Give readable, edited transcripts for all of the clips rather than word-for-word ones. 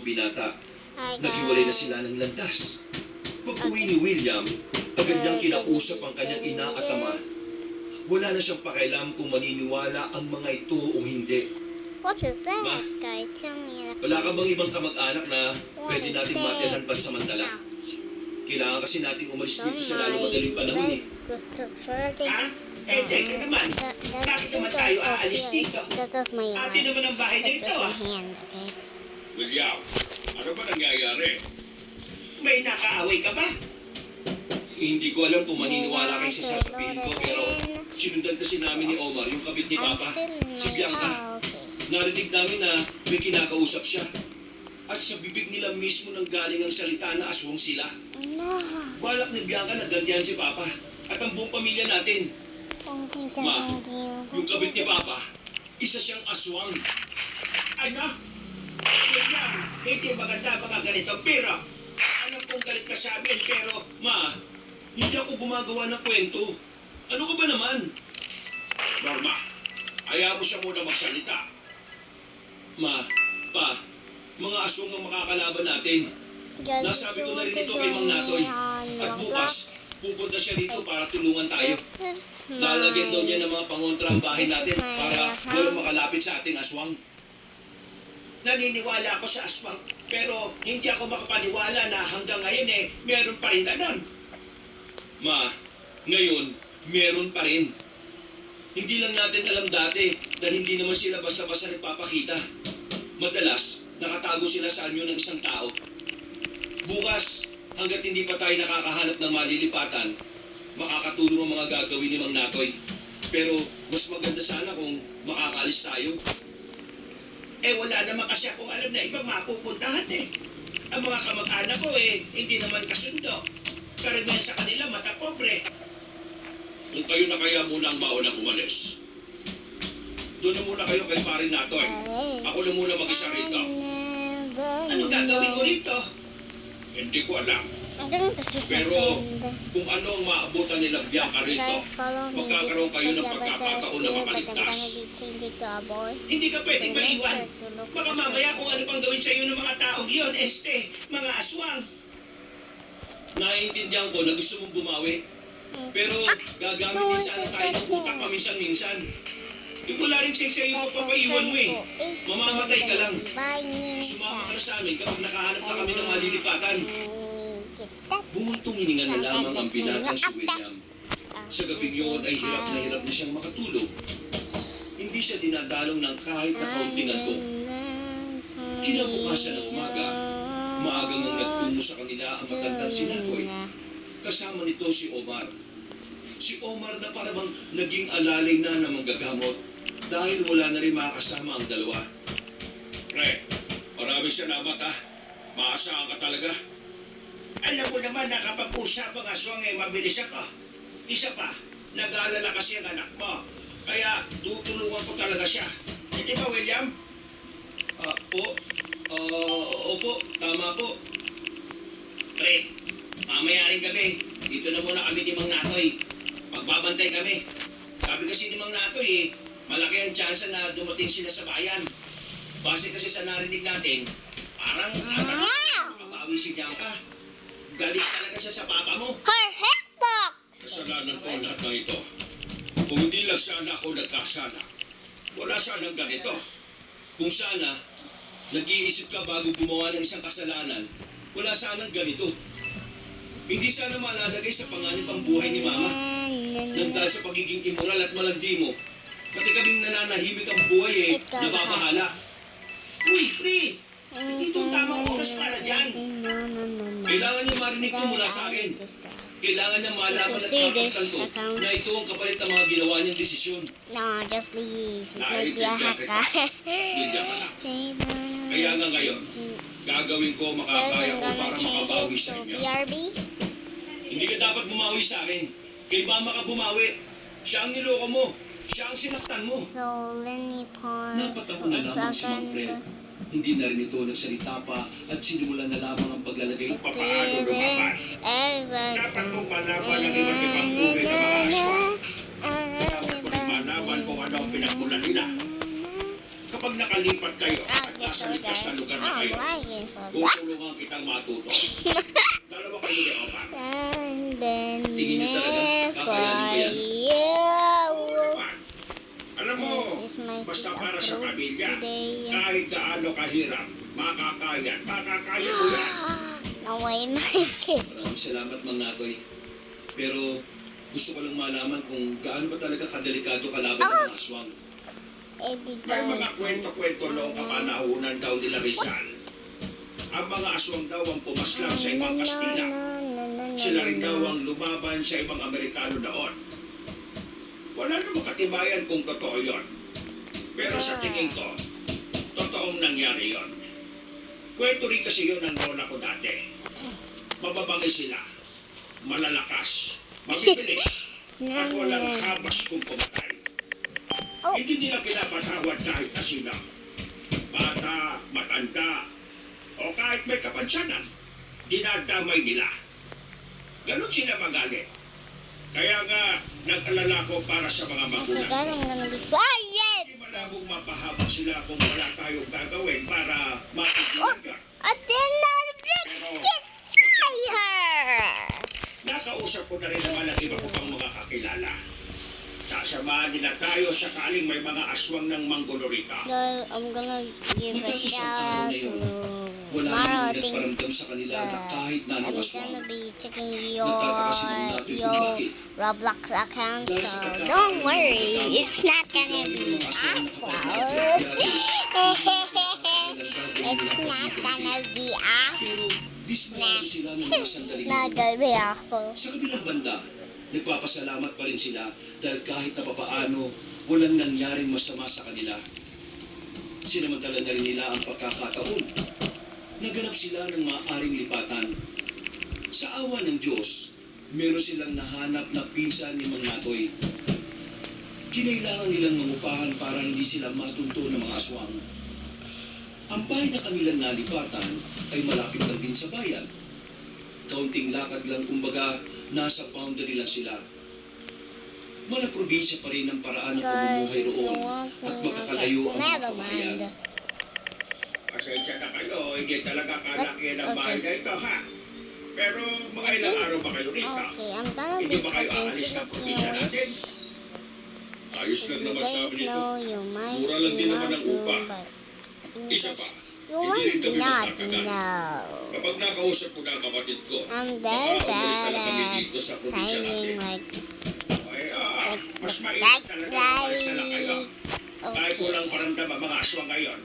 dalawang binata. Hi, Naghiwalay na guys. sila ng landas. Pag-uwi ni William, agad niyang kinausap ang kanyang ina at ama. Wala na siyang pakialam kung maniniwala ang mga ito o hindi. What is that, Ma? guys? Tell me. Wala ka bang ibang kamag-anak na pwede nating matirhan pansamantala? Kailangan kasi nating umalis dito sa lalo madaling panahon eh. Ha? Eh, teka naman. Bakit naman tayo aalis dito? That was my Atin naman ang bahay na That ito, was ah. my hand, okay? William, ano ba nangyayari? May nakaaway ka ba? Hindi ko alam kung maniniwala kayo sa sasabihin ko pero sinundan kasi namin ni Omar yung kabit ni Papa, si Bianca. Okay. Narinig namin na may kinakausap siya. At sa bibig nila mismo nang galing ang salita na aswang sila. No. Balak ni Bianca na ganyan si Papa at ang buong pamilya natin. Okay, Ma, yung kabit ni Papa, isa siyang aswang. Ano? William, hindi maganda mga ganito. Pero, alam kong galit ka sa amin, pero Ma, hindi ako gumagawa ng kwento. Ano ka ba naman? Norma, ayaw mo siya muna magsalita. Ma, Pa, mga aswang ang makakalaban natin. Nasabi ko na rin ito kay Mang Natoy. At bukas, pupunta siya dito para tulungan tayo. Lalagyan daw niya ng mga pangontra ang bahay natin para walang makalapit sa ating aswang. naniniwala ako sa aswang. Pero, hindi ako makapaniwala na hanggang ngayon meron pa rin ganun. Ma, ngayon, meron pa rin. Hindi lang natin alam dati dahil hindi naman sila basta-basta nagpapakita. Madalas, nakatago sila sa anyo ng isang tao. Bukas, hanggat hindi pa tayo nakakahanap ng malilipatan, makakatulong ang mga gagawin ni Mang Natoy. Pero mas maganda sana kung makakaalis tayo. Wala naman kasi akong alam na ibang mapupuntahan Ang mga kamag-anak ko hindi naman kasundo. Karamihan sa kanila mata pobre. Kung kayo na kaya muna ang maunang umalis. Doon na muna kayo kay Parin Natoy. Ako na muna mag-isa rito. Ano gagawin mo rito? Hindi ko alam. Pero kung ano ang maabutan nila Bianca rito, magkakaroon kayo ng pagkakataon na makaligtas. Hindi ka pwedeng maiwan. Baka mamaya kung ano pang gawin sa iyo ng mga taong iyon, mga aswang. Naiintindihan ko na gusto mong bumawi. Pero gagamit din sana tayo ng utak paminsan-minsan. Yung wala rin sa iyo papapaiwan mo Mamamatay ka lang. Sumama ka na sa amin kapag nakahanap na kami ng malilipatan. Bumultong hininga na lamang ang binatang si William. Sa gabing yun ay hirap na siyang makatulog. Hindi siya dinadalong ng kahit na kaunting antong. Kinabukasan ng umaga, maagang ang nagtungo sa kanila ang matandang si Natoy. Kasama nito si Omar. Si Omar na parang naging alalay na ng manggagamot dahil wala na rin makakasama ang dalawa. Pre, maraming salamat ha. Maasahan ka talaga. Alam mo naman na kapag usap ang aswang mabilis ako. Isa pa, nag-aalala kasi ang anak mo. Kaya tutulungan ko talaga siya. Hindi ba, William? Opo, tama po. Pre, mamaya rin gabi. Dito na muna kami ni Mang Natoy. Magbabantay kami. Sabi kasi ni Mang Natoy malaki ang tsansa na dumating sila sa bayan. Base kasi sa narinig natin, parang makabawi si Bianca. Galit talaga siya sa papa mo. Her hitbox! Kasalanan ko ang lahat ng ito. Kung hindi lang sana ako nagkasala, wala sanang ganito. Kung sana, nag-iisip ka bago gumawa ng isang kasalanan, wala sanang ganito. Hindi sana malalagay sa panganib ang buhay ni Mama. Nang dahil sa pagiging immoral at malandi mo, pati kaming nananahimik ang buhay nababahala. Uy, Pri! Ito ang tamang oras para dyan. Kailangan niya marinig ito mula sa akin. Kailangan niya malaman at mapagtanto na ito ang kapalit ng mga ginawa niyang desisyon. No, just leave. Naiintindihan kita. William anak. Kaya nga ngayon, gagawin ko makakaya ko para makabawi sa inyo. BRB? Hindi ka dapat bumawi sa akin. Kay Mama ka bumawi. Siya ang niloko mo. Siya ang sinaktan mo. So, Lenny Pond. Napatawa na lamang si Mang Fred. Hindi na rin ito nagsalita pa at sinimulan na lamang ang paglalagay. Papaano lumaban? Dapat kong malaman ang iba't ibang uri ng mga aswang. Dapat kong malaman kung ano ang pinagmulan nila. Kapag nakalipat kayo at nasa ligtas na lugar na kayo, Tutulungan kitang matuto. Dalawa kayo ni Opa. And then Tingin niyo talaga, kakayanin ko yan? Naman. Alam mo, This is my basta para sa upload pamilya, today. kahit gaano kahirap, makakaya mo yan. Naway myself. Maraming salamat, Mang Natoy. Pero gusto ko lang malaman kung gaano ba talaga kadelikado kalaban ng mga aswang. May mga kwento-kwento noong kapanahunan daw nila Rizal. Ang mga aswang daw ang pumaslang sa ibang Kastila. Sila rin daw ang lumaban sa ibang Amerikano noon. Wala namang katibayan kung totoo yon. Pero sa tingin ko, totoong nangyari yon. Kwento rin kasi yun ng lola ko dati. Mababangis sila, malalakas, mabibilis, at walang habas kung pumatay. Hindi nila pinapatawad kahit na sila. Bata, matanda, o kahit may kapansanan, dinadamay nila. Ganon sila magalit. Kaya nga, nag-alala ko para sa mga magulang. Quiet! Hindi malabong mapahabang sila kung wala tayong gagawin para mapaglagan. And then Pero, fire! nakausap ko na rin naman ang iba ko pang mga kakilala. Sasamahan nila tayo sakaling may mga aswang ng Mangolorita. Girl, I'm gonna give a Matapos ang araw shout na to yun, wala Mara. namang I think nagparamdam sa kanila na kahit na I'm ng aswang. gonna be checking Nagtataka si Mang Natoy kung bakit. Roblox account, Dahil sa so pagkakataon don't na worry, nagtatama, it's not gonna ikaw be yung mga aswang na It's not gonna be Pero dismayado sila ng mga sandaling not gonna be awful. Sa kabilang banda, nagpapasalamat pa rin sila dahil kahit na papaano, walang nangyaring masama sa kanila. Sinamantala na rin nila ang pagkakataon. Naganap sila ng maaaring lipatan. Sa awa ng Diyos, meron silang nahanap na pinsan ni Mang Natoy. Kinailangan nilang mangupahan para hindi sila matunto ng mga aswang. Ang bahay na kanilang nalipatan ay malapit lang din sa bayan. Kaunting lakad lang, kumbaga, nasa boundary lang sila. Mala probinsya pa rin ang paraan ng pamumuhay roon at magkakalayo ang mga Never kabahayan. mind. Pasensya na kayo, hindi talaga kalaki ang bahay na ito, ha? Pero mga ilang araw ba kayo rito? Okay, I'm gonna Hindi be ba kayo talking aalis ng probinsya Filipino. natin? Ayos lang naman sabi nito. You might Mura lang din naman ang upa. Isa pa, You hindi rin might kami not magtatagal. know. Kapag nakausap ko na ang kapatid ko, I'm baka very umalis na bad lang kami at dito sa probinsya natin. signing like Ay, mas mainit talaga na umalis na lang kayo. Kahit okay. walang paramdam ang mga aswang ngayon,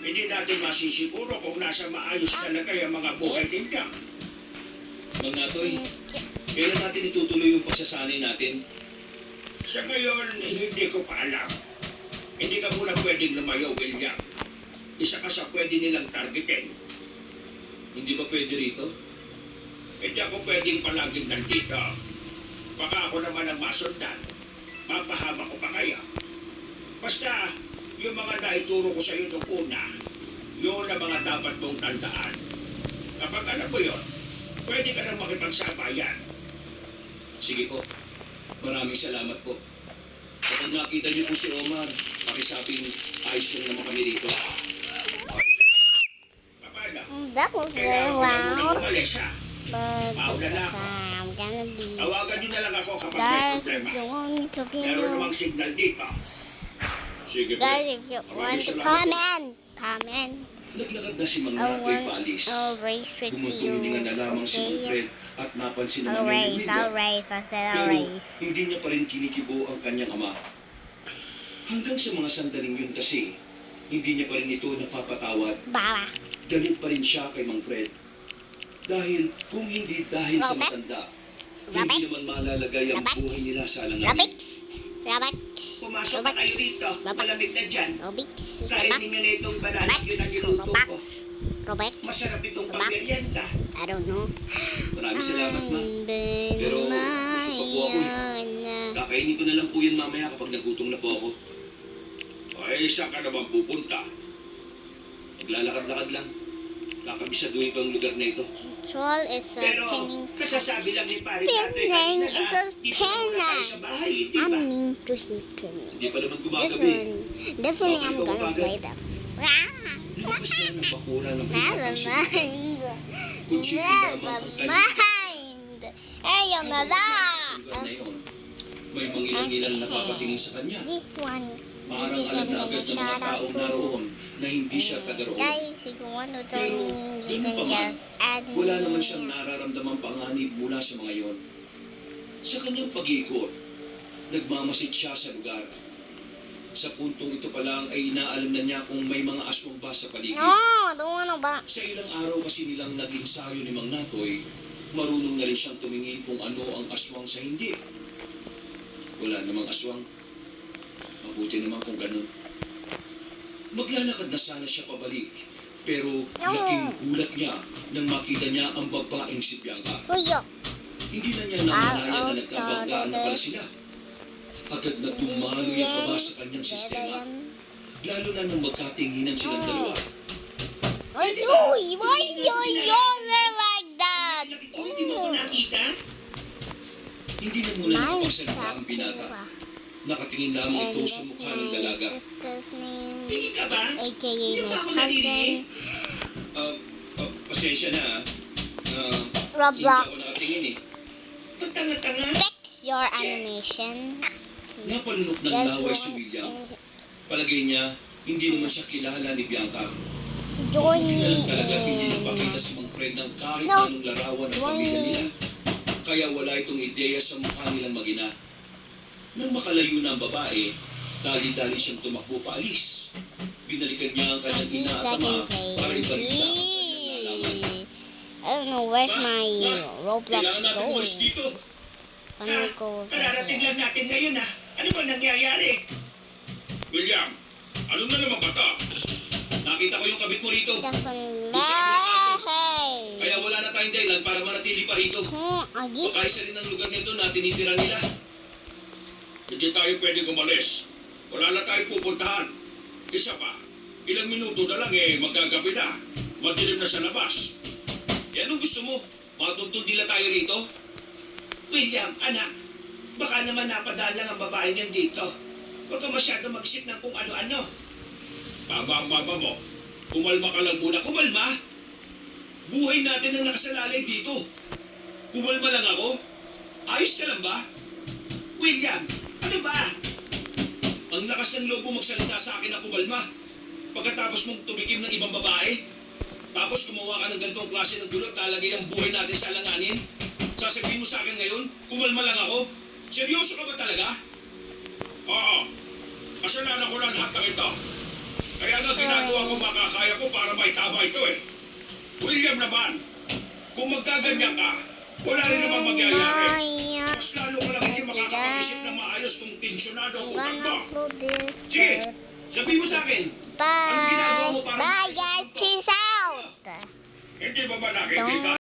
hindi natin masisiguro kung nasa maayos na kayo ang mga buhay ninyo. Mang Natoy, kailan natin itutuloy yung pagsasanay natin? Sa ngayon, hindi ko pa alam. Hindi ka muna pwedeng lumayo, William. Isa ka sa pwede nilang targetin. Hindi ba pwede rito? Hindi ako pwedeng palaging nandito. Baka ako naman ang masundan. Mapahaba ko pa kayo. Basta, yung mga naituro ko sa iyo nung una, yun ang mga dapat mong tandaan. Kapag alam mo yun, pwede ka nang makipagsabayan. Sige po. Maraming salamat po. Kapag nakita niyo po si Omar, pakisabing ayos lang naman kami rito. Paano? That was Kaya very ako na muna loud, umalis, ha? but Paula na ako. I'm gonna be. Tawagan niyo na lang ako kapag may Guys, if problema. you want to Meron namang video, signal dito. Sige po. guys, if you want to comment. Naglakad na si Mang I Natoy want, paalis. I'll race with Bumutuhiningan na you. lamang si Mang Okay? Fred at napansin I'll naman niya ni race, William. I'll race. I said I'll Pero race. hindi niya pa rin kinikibo ang kanyang ama. Hanggang sa mga sandaling yun kasi, hindi niya pa rin ito napapatawad. Bala. Galit pa rin siya kay Mang Fred. Dahil kung hindi dahil sa Robert? matanda, Robert? hindi naman malalagay ang Robert? buhay nila sa alanganin. Rabix. Rabix. Pumasok na kayo dito. Malamig na dyan. Robix. Kainin niyo na itong banana. Yun ang niluto ko. Robux. Robux. Masarap itong pagmerienda. I don't know. Maraming salamat, ma. Pero gusto pa po ako eh. Kakainin ko na lang po yan mamaya kapag nagutom na po ako. Ay, saan ka naman pupunta? Maglalakad-lakad lang. Kakabisaduhin ko ang lugar na ito. Troll is a Pero, penning. kasasabi lang ni Pari Penning, kanina it's na a dito na muna tayo sa bahay, di I'm ba? mean to say penning. Hindi pa naman gumagabi. Definitely I'm gonna play that. Ah! Lumabas na ng bakura ng Never pinapansin. mind. Kutsili lamang ang Never kanyang mind. Ayaw na lang. sa lugar na yun. May mangilang-ilang napapatingin sa kanya. This one. Parang This is alam na I'm agad gonna ng mga shout out taong to. naroon na hindi siya taga roon. Guys, if you want to join Pero, me, you ganun can pa man, just add me. wala naman siyang nararamdamang panganib mula sa mga yon. Sa kanyang pag-ikot, nagmamasid siya sa lugar. Sa puntong ito pa lang ay inaalam na niya kung may mga aswang ba sa paligid. No, don't wanna ba. Sa ilang araw kasi nilang naging sayo ni Mang Natoy, marunong na rin siyang tumingin kung ano ang aswang sa hindi. Wala namang aswang. Mabuti naman kung ganun. Maglalakad na sana siya pabalik, pero laking gulat niya nang makita niya ang babaeng si Bianca. Kuya. Hindi na niya namalayan na nagkabanggaan na pala sila. Agad na dumaloy ang kaba sa kanyang sistema, lalo na nang magkatinginan silang dalawa. Ay, uy, why you're like that? Oh, hindi mo ako nakita? Hindi na muna Nice nakapagsalita ang binata. Nakatingin lamang ito sa mukha ng dalaga. Tingin ka ba? AKA Hindi my ba ako naririnig? husband. Pasensya na ah. Hindi ako Roblox. nakatingin eh. Ang tanga-tanga. Fix your animation. Napalunok ng Just laway si one William. and Palagay niya, hindi naman siya kilala ni Bianca. join Hindi na me lang talaga hindi in. nagpakita si Mang Fred ng kahit No. anong larawan ng Join pamilya me. nila. Kaya wala itong ideya sa mukha nilang mag-ina. Nang makalayo na ang babae, dali-dali siyang tumakbo paalis. Binalikan niya ang kanyang ina at ama para ibalita ang kanyang nalaman. I don't know where's my Roblox Kailangan natin umalis going. dito. Paano ko? Kararating lang natin ngayon ha. Ano ba nangyayari? William, ano na naman bata? Nakita ko yung kabit mo rito. Hey. Kaya wala na tayong dahilan para manatili pa rito. Agi. Baka isa rin ang lugar nito na tinitira nila. Hindi tayo pwede umalis. Wala na tayong pupuntahan. Isa pa, ilang minuto na lang magagabi na. Madilim na sa labas. Anong gusto mo? Matuntun nila tayo rito? William, anak, baka naman napadaan lang ang babae niyan dito. Huwag ka masyado mag-isip ng kung ano-ano. Tama ang mama mo. Kumalma ka lang muna. Kumalma? Buhay natin ang nakasalalay dito. Kumalma lang ako? Ayos ka lang ba? William, ano ba? Ang lakas ng loob mo magsalita sa akin na kumalma. Pagkatapos mong tumikim ng ibang babae, tapos gumawa ka ng ganitong klase ng gulo, talagay ang buhay natin sa alanganin. Sasabihin mo sa akin ngayon, kumalma lang ako? Seryoso ka ba talaga? Oo. Kasalanan ko lang lahat ng ito. Kaya nga ginagawa ko makakaya ko para maitama ito eh. William naman, kung magkaganyan ka, wala rin naman mangyayari. Mas lalo ka lang hindi makakapag-isip ng maayos kung tensyonado ang I'm utak gonna mo. upload this. Sige, sabihin mo sa akin, anong ginagawa Bye. mo para Bye maayos guys. ang utak mo? Peace out. Hindi ba ba nakikita